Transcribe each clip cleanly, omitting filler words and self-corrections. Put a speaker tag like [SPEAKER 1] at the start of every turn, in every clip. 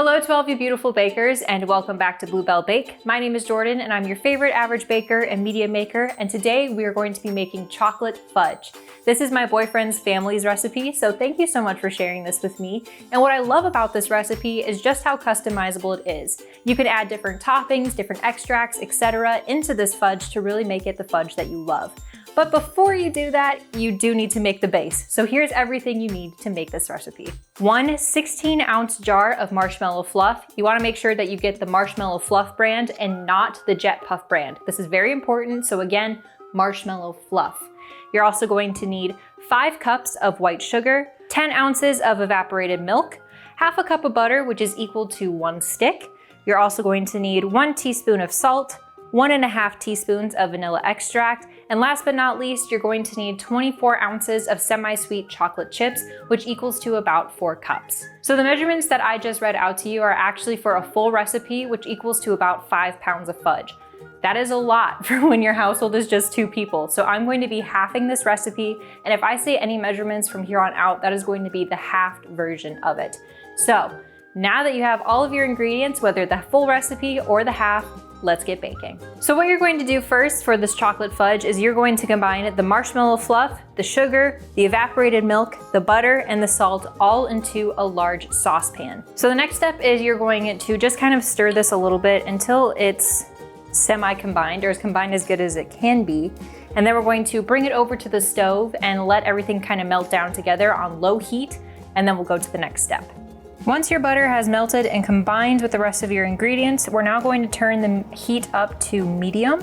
[SPEAKER 1] Hello to all of you beautiful bakers and welcome back to BlueBell Bake. My name is Jordan and I'm your favorite average baker and media maker, and today we are going to be making chocolate fudge. This is my boyfriend's family's recipe, so thank you so much for sharing this with me. And what I love about this recipe is just how customizable it is. You can add different toppings, different extracts, etc. into this fudge to really make it the fudge that you love. But before you do that, you do need to make the base. So here's everything you need to make this recipe. One 16-ounce jar of marshmallow fluff. You wanna make sure that you get the marshmallow fluff brand and not the Jet Puff brand. This is very important, so again, marshmallow fluff. You're also going to need 5 cups of white sugar, 10 ounces of evaporated milk, half a cup of butter, which is equal to 1 stick. You're also going to need 1 teaspoon of salt, 1.5 teaspoons of vanilla extract, and last but not least, you're going to need 24 ounces of semi-sweet chocolate chips, which equals to about 4 cups. So the measurements that I just read out to you are actually for a full recipe, which equals to about 5 pounds of fudge. That is a lot for when your household is just 2 people. So I'm going to be halving this recipe, and if I say any measurements from here on out, that is going to be the halved version of it. So now that you have all of your ingredients, whether the full recipe or the half, let's get baking. So what you're going to do first for this chocolate fudge is you're going to combine the marshmallow fluff, the sugar, the evaporated milk, the butter, and the salt all into a large saucepan. So the next step is you're going to just kind of stir this a little bit until it's semi-combined, or as combined as good as it can be. And then we're going to bring it over to the stove and let everything kind of melt down together on low heat, and then we'll go to the next step. Once your butter has melted and combined with the rest of your ingredients, we're now going to turn the heat up to medium,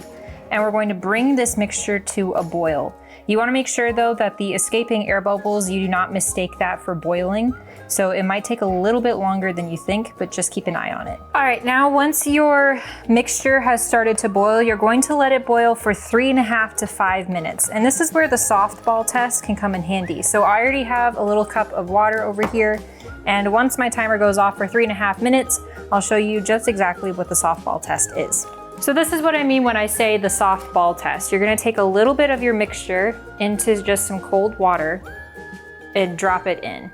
[SPEAKER 1] and we're going to bring this mixture to a boil. You want to make sure though that the escaping air bubbles, you do not mistake that for boiling. So it might take a little bit longer than you think, but just keep an eye on it. All right, now once your mixture has started to boil, you're going to let it boil for 3.5 to 5 minutes. And this is where the softball test can come in handy. So I already have a little cup of water over here. And once my timer goes off for 3.5 minutes, I'll show you just exactly what the softball test is. So this is what I mean when I say the softball test. You're gonna take a little bit of your mixture into just some cold water and drop it in.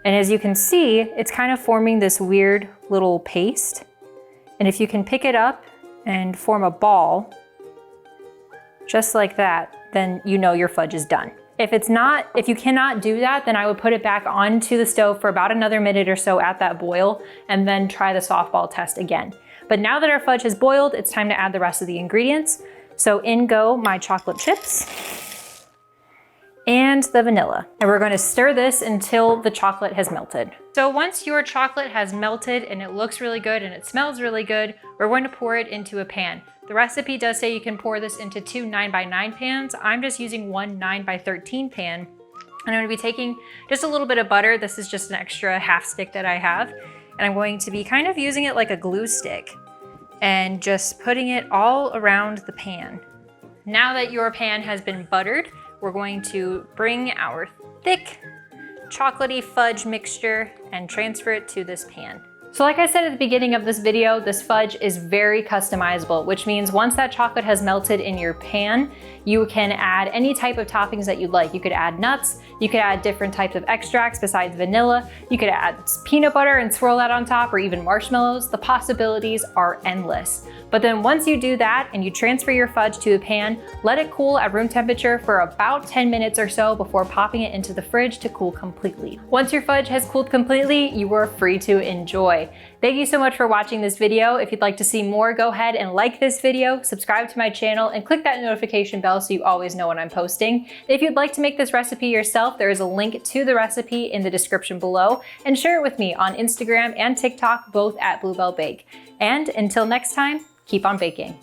[SPEAKER 1] And as you can see, it's kind of forming this weird little paste. And if you can pick it up and form a ball, just like that, then you know your fudge is done. If you cannot do that, then I would put it back onto the stove for about another minute or so at that boil, and then try the softball test again. But now that our fudge has boiled, it's time to add the rest of the ingredients. So in go my chocolate chips and the vanilla. And we're going to stir this until the chocolate has melted. So once your chocolate has melted and it looks really good and it smells really good, we're going to pour it into a pan. The recipe does say you can pour this into 2 9x9 pans. I'm just using 1 9x13 pan. And I'm going to be taking just a little bit of butter. This is just an extra half stick that I have. And I'm going to be kind of using it like a glue stick and just putting it all around the pan. Now that your pan has been buttered, we're going to bring our thick chocolatey fudge mixture and transfer it to this pan. So like I said at the beginning of this video, this fudge is very customizable, which means once that chocolate has melted in your pan, you can add any type of toppings that you'd like. You could add nuts, you could add different types of extracts besides vanilla, you could add peanut butter and swirl that on top, or even marshmallows. The possibilities are endless. But then once you do that and you transfer your fudge to the pan, let it cool at room temperature for about 10 minutes or so before popping it into the fridge to cool completely. Once your fudge has cooled completely, you are free to enjoy. Thank you so much for watching this video. If you'd like to see more, go ahead and like this video, subscribe to my channel, and click that notification bell so you always know when I'm posting. If you'd like to make this recipe yourself, there is a link to the recipe in the description below, and share it with me on Instagram and TikTok, both at BlueBell Bake. And until next time, keep on baking.